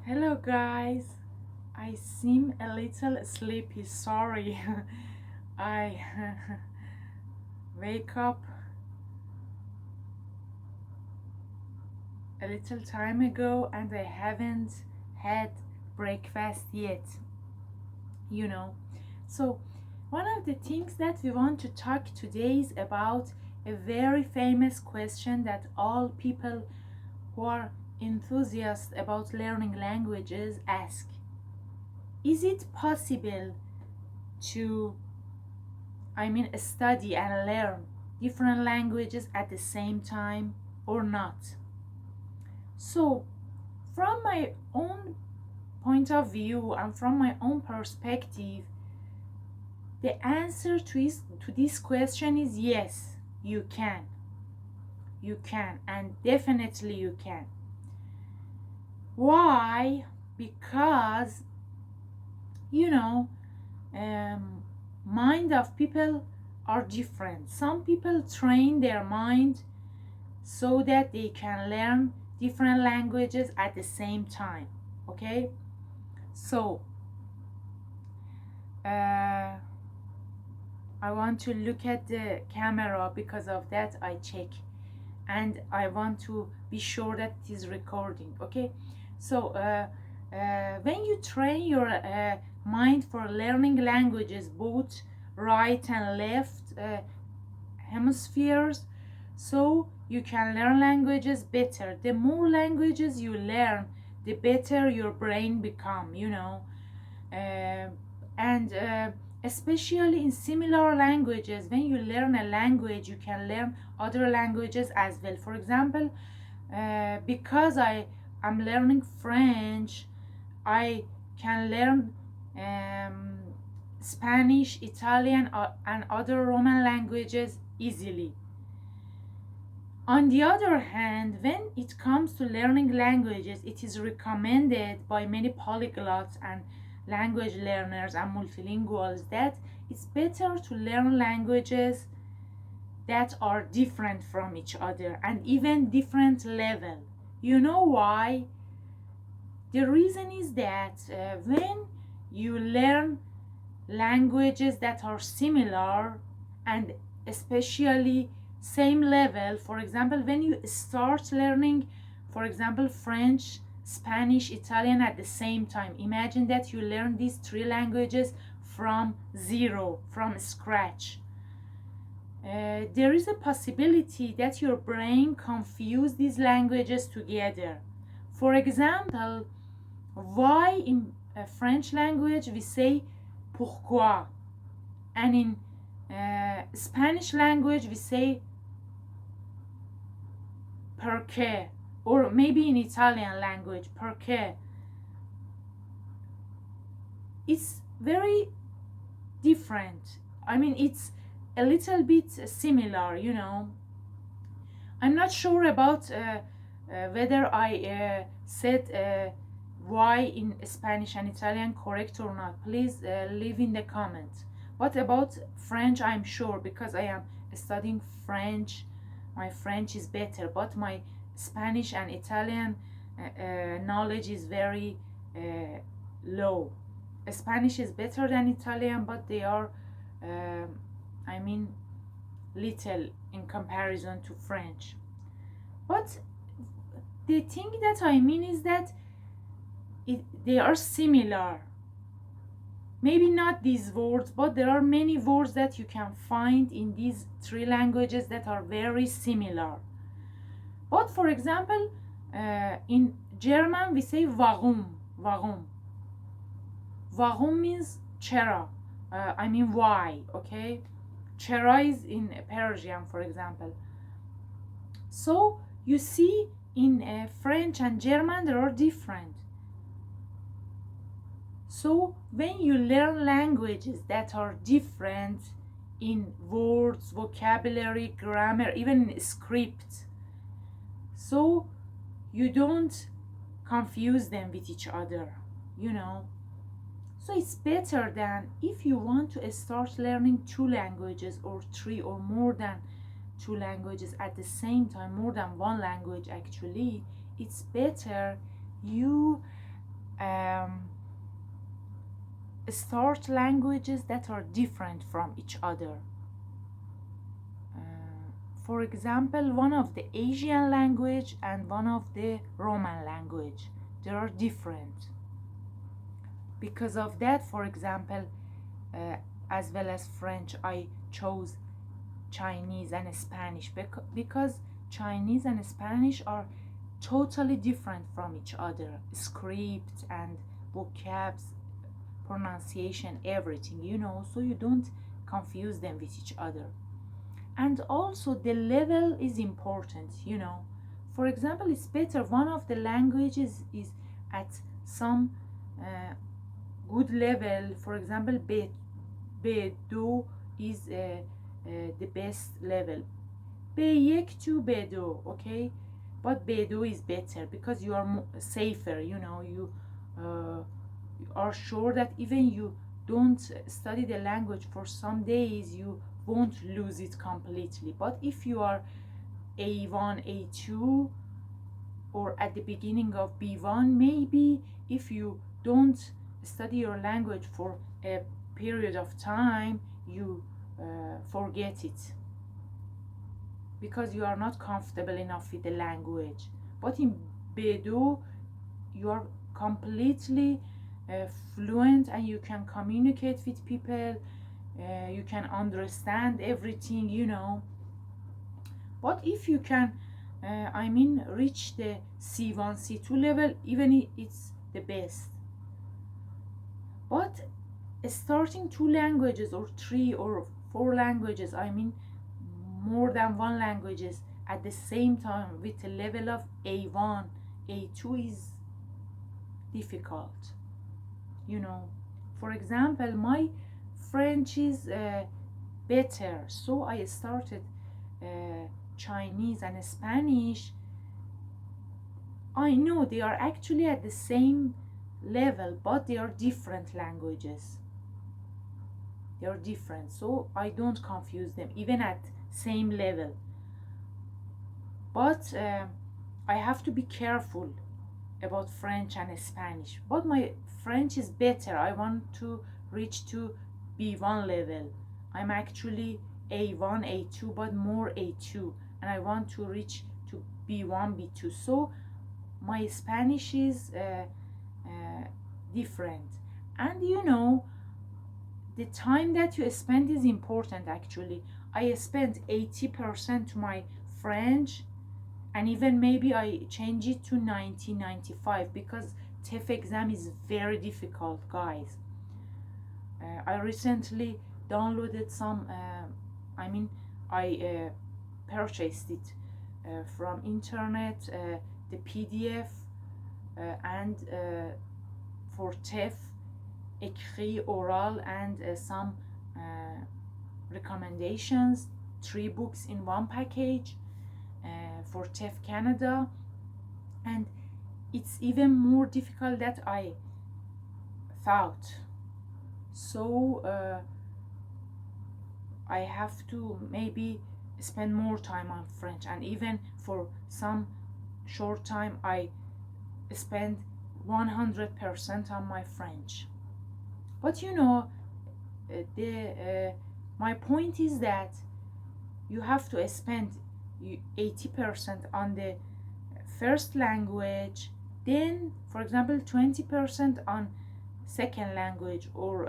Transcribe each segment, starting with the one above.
Hello guys, I seem a little sleepy, sorry. I wake up a little time ago and I haven't had breakfast yet, you know. So, one of the things that we want to talk today is about a very famous question that all people who are enthusiasts about learning languages ask. Is it possible to study and learn different languages at the same time or not? So, from my own point of view and from my own perspective, the answer to this question is yes, you can. You can, and definitely you can. Why? Because, you know, mind of people are different. Some people train their mind so that they can learn different languages at the same time. Okay, so I want to look at the camera. Because of that I check, and I want to be sure that it is recording. Okay, so when you train your mind for learning languages, both right and left hemispheres, so you can learn languages better. The more languages you learn, the better your brain become, and especially in similar languages, when you learn a language you can learn other languages as well. For example, because I am learning French, I can learn Spanish, Italian, and other Roman languages easily. On the other hand, when it comes to learning languages, it is recommended by many polyglots and language learners and multilinguals that it's better to learn languages that are different from each other and even different level. You know why? The reason is that when you learn languages that are similar and especially same level, for example, when you start learning, for example, French, Spanish, Italian at the same time, imagine that you learn these three languages from zero, from scratch. There is a possibility that your brain confuse these languages together. For example, why in French language we say pourquoi, and in Spanish language we say perché, or maybe in Italian language perché. It's very different. It's a little bit similar, I'm not sure about whether I said why in Spanish and Italian correct or not. Please leave in the comments. What about French? I'm sure, because I am studying French. My French is better, but my Spanish and Italian knowledge is very low. Spanish is better than Italian, but they are little in comparison to French. But the thing that I mean is that they are similar. Maybe not these words, but there are many words that you can find in these three languages that are very similar. But for example, in German we say warum. Warum means chera. Why, okay? Chera is in Persian, for example. So you see, in French and German they are different. So when you learn languages that are different in words, vocabulary, grammar, even in script, so you don't confuse them with each other, So it's better than if you want to start learning two languages or three or more than two languages at the same time, more than one language actually. It's better you um, start languages that are different from each other. For example, one of the Asian language and one of the Roman language, they are different. Because of that, for example, as well as French, I chose Chinese and Spanish because Chinese and Spanish are totally different from each other. Script and vocabs, pronunciation, everything, so you don't confuse them with each other. And also the level is important. For example, it's better one of the languages is at some good level. For example, B2 is the best level. B1 to B2, okay? But B2 is better because you are safer, you are sure that even you don't study the language for some days, you won't lose it completely. But if you are A1, A2, or at the beginning of B1, maybe if you don't study your language for a period of time, you forget it because you are not comfortable enough with the language. But in B2, you are completely fluent and you can communicate with people, you can understand everything, But if you can reach the C1, C2 level, even it's the best. But starting 2 languages or 3 or 4 languages, more than one languages at the same time with a level of A1, A2 is difficult. For example, my French is better, so I started Chinese and Spanish. I know they are actually at the same level, but they are different languages. They are different, so I don't confuse them even at same level. But I have to be careful about French and Spanish. But my French is better. I want to reach to B1 level. I'm actually A1, A2, but more A2, and I want to reach to B1, B2. So my Spanish is different. And the time that you spend is important. Actually, I spent 80% to my French, and even maybe I change it to 90, 95 because TEF exam is very difficult, guys. I recently downloaded some, I purchased it from internet, the PDF, and for TEF, écrit, oral, and some recommendations, 3 books in one package for TEF Canada. And it's even more difficult than I thought. So I have to maybe spend more time on French, and even for some short time I spend 100% on my French. But my point is that you have to spend 80% on the first language, then for example 20% on second language, or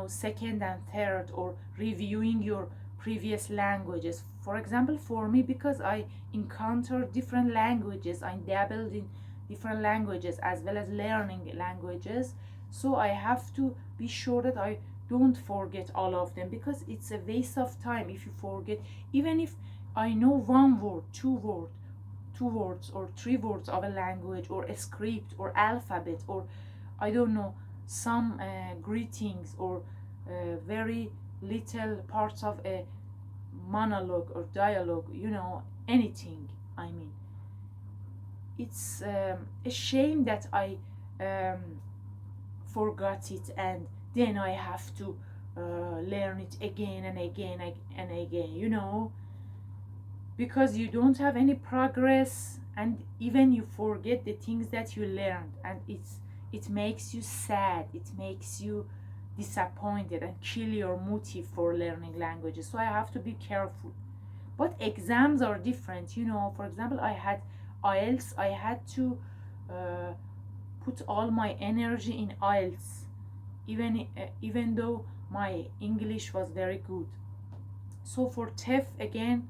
second and third, or reviewing your previous languages. For example, for me, because I encountered different languages, I dabbled in different languages as well as learning languages, so I have to be sure that I don't forget all of them, because it's a waste of time if you forget. Even if I know one word, two words or 3 words of a language, or a script or alphabet, or I don't know, some greetings, or very little parts of a monologue or dialogue, anything. It's a shame that I forgot it, and then I have to learn it again and again and again, because you don't have any progress and even you forget the things that you learned, and it makes you sad, it makes you disappointed and kill your motive for learning languages. So I have to be careful. But exams are different, you know. For example, I had IELTS. I had to uh, put all my energy in IELTS, even though my English was very good. So for TEF again,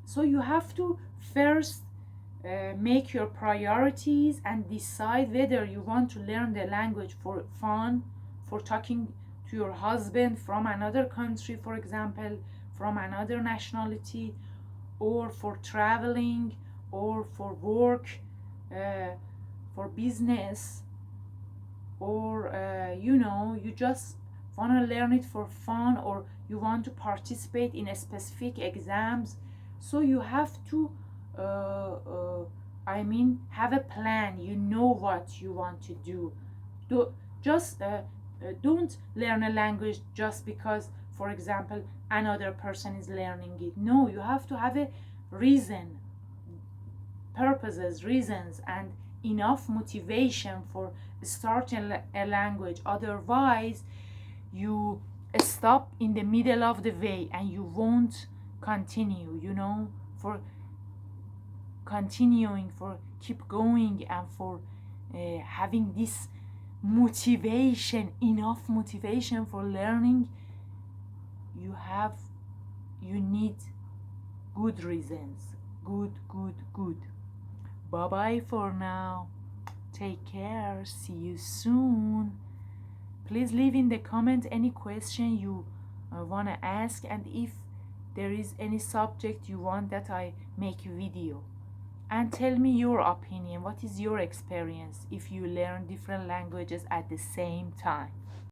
so you have to first make your priorities and decide whether you want to learn the language for fun, for talking to your husband from another country, for example, from another nationality, or for traveling, or for work, uh, for business, or you know, you just want to learn it for fun, or you want to participate in a specific exams. So you have to I mean, have a plan. You know what you want to do. Do just don't learn a language just because, for example, another person is learning it. No, you have to have a reason, purposes, reasons, and enough motivation for starting a language. Otherwise, you stop in the middle of the way and you won't continue, you know, for continuing, for keep going, and for having this motivation, enough motivation for learning. You need good reasons. Good. Bye bye for now. Take care. See you soon. Please leave in the comment any question you want to ask, and if there is any subject you want that I make a video. And tell me your opinion. What is your experience if you learn different languages at the same time?